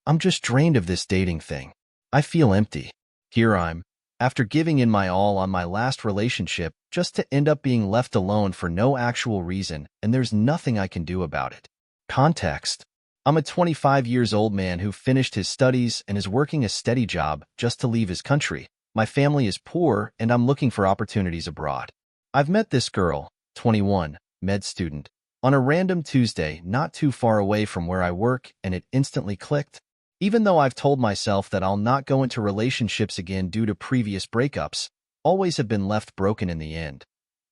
I'm just drained of this dating thing. I feel empty. Here I'm, after giving in my all on my last relationship, just to end up being left alone for no actual reason, and there's nothing I can do about it. Context. I'm a 25 years old man who finished his studies and is working a steady job just to leave his country. My family is poor, and I'm looking for opportunities abroad. I've met this girl, 21, med student, on a random Tuesday not too far away from where I work, and it instantly clicked. Even though I've told myself that I'll not go into relationships again due to previous breakups, always have been left broken in the end.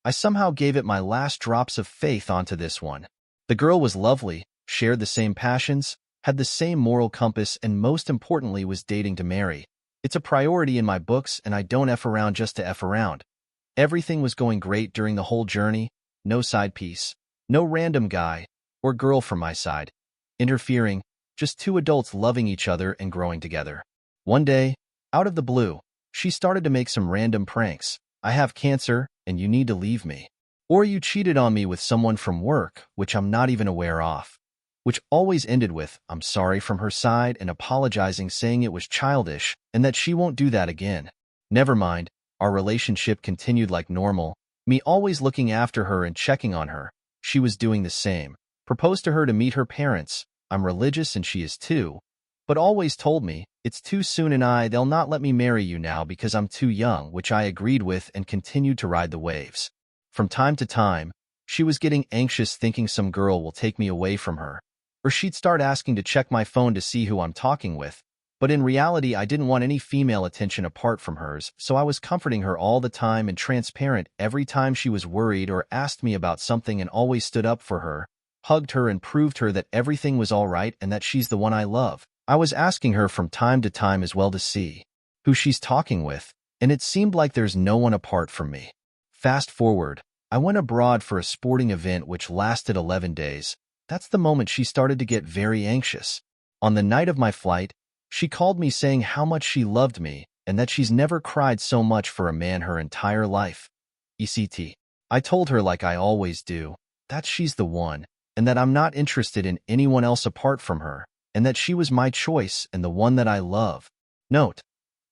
I somehow gave it my last drops of faith onto this one. The girl was lovely, shared the same passions, had the same moral compass, and most importantly was dating to marry. It's a priority in my books, and I don't F around just to F around. Everything was going great during the whole journey, no side piece, no random guy or girl from my side interfering, just two adults loving each other and growing together. One day, out of the blue, she started to make some random pranks. I have cancer, and you need to leave me. Or you cheated on me with someone from work, which I'm not even aware of. Which always ended with, I'm sorry from her side and apologizing, saying it was childish and that she won't do that again. Never mind, our relationship continued like normal, me always looking after her and checking on her. She was doing the same. Proposed to her to meet her parents. I'm religious and she is too, but always told me, it's too soon and they'll not let me marry you now because I'm too young, which I agreed with and continued to ride the waves. From time to time, she was getting anxious thinking some girl will take me away from her, or she'd start asking to check my phone to see who I'm talking with, but in reality I didn't want any female attention apart from hers, so I was comforting her all the time and transparent every time she was worried or asked me about something, and always stood up for her, hugged her and proved her that everything was all right and that she's the one I love. I was asking her from time to time as well to see who she's talking with, and it seemed like there's no one apart from me. Fast forward, I went abroad for a sporting event which lasted 11 days. That's the moment she started to get very anxious. On the night of my flight, she called me saying how much she loved me and that she's never cried so much for a man her entire life. ECT. I told her, like I always do, that she's the one, and that I'm not interested in anyone else apart from her, and that she was my choice and the one that I love. Note: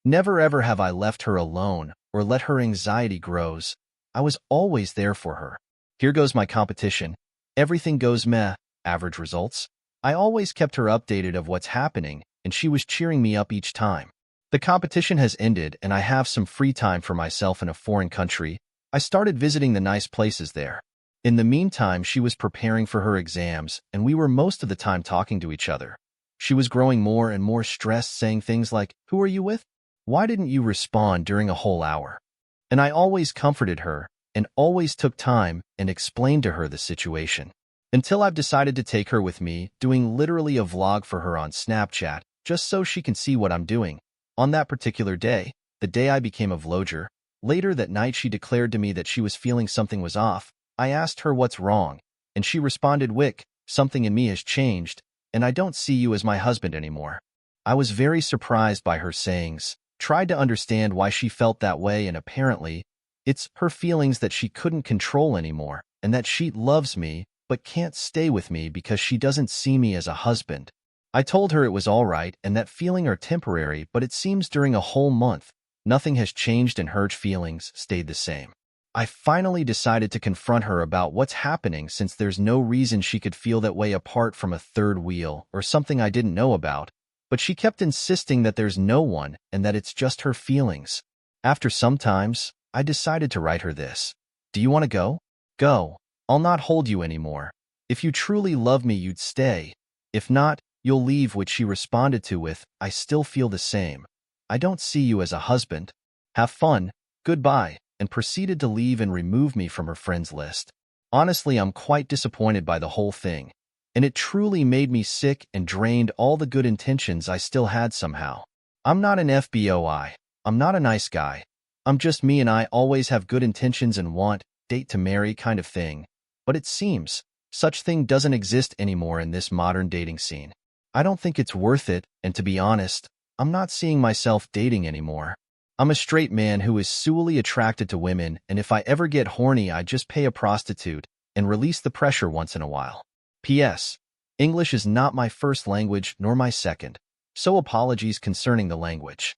never ever have I left her alone or let her anxiety grows. I was always there for her. Here goes my competition. Everything goes meh, average results. I always kept her updated of what's happening, and she was cheering me up each time. The competition has ended, and I have some free time for myself in a foreign country. I started visiting the nice places there. In the meantime, she was preparing for her exams, and we were most of the time talking to each other. She was growing more and more stressed, saying things like, "Who are you with? Why didn't you respond during a whole hour?" And I always comforted her, and always took time and explained to her the situation. Until I've decided to take her with me, doing literally a vlog for her on Snapchat, just so she can see what I'm doing. On that particular day, the day I became a vlogger, later that night she declared to me that she was feeling something was off. I asked her what's wrong, and she responded, "Wick, something in me has changed, and I don't see you as my husband anymore." I was very surprised by her sayings, tried to understand why she felt that way, and apparently, it's her feelings that she couldn't control anymore, and that she loves me, but can't stay with me because she doesn't see me as a husband. I told her it was all right and that feelings are temporary, but it seems during a whole month, nothing has changed and her feelings stayed the same. I finally decided to confront her about what's happening, since there's no reason she could feel that way apart from a third wheel or something I didn't know about, but she kept insisting that there's no one and that it's just her feelings. After some times, I decided to write her this. "Do you want to go? Go. I'll not hold you anymore. If you truly love me, you'd stay. If not, you'll leave," which she responded to with, "I still feel the same. I don't see you as a husband. Have fun. Goodbye," and proceeded to leave and remove me from her friends list. Honestly, I'm quite disappointed by the whole thing, and it truly made me sick and drained all the good intentions I still had somehow. I'm not an FBOI. I'm not a nice guy. I'm just me, and I always have good intentions and want, date to marry kind of thing. But it seems such thing doesn't exist anymore in this modern dating scene. I don't think it's worth it, and to be honest, I'm not seeing myself dating anymore. I'm a straight man who is sexually attracted to women, and if I ever get horny, I just pay a prostitute and release the pressure once in a while. P.S. English is not my first language nor my second, so apologies concerning the language.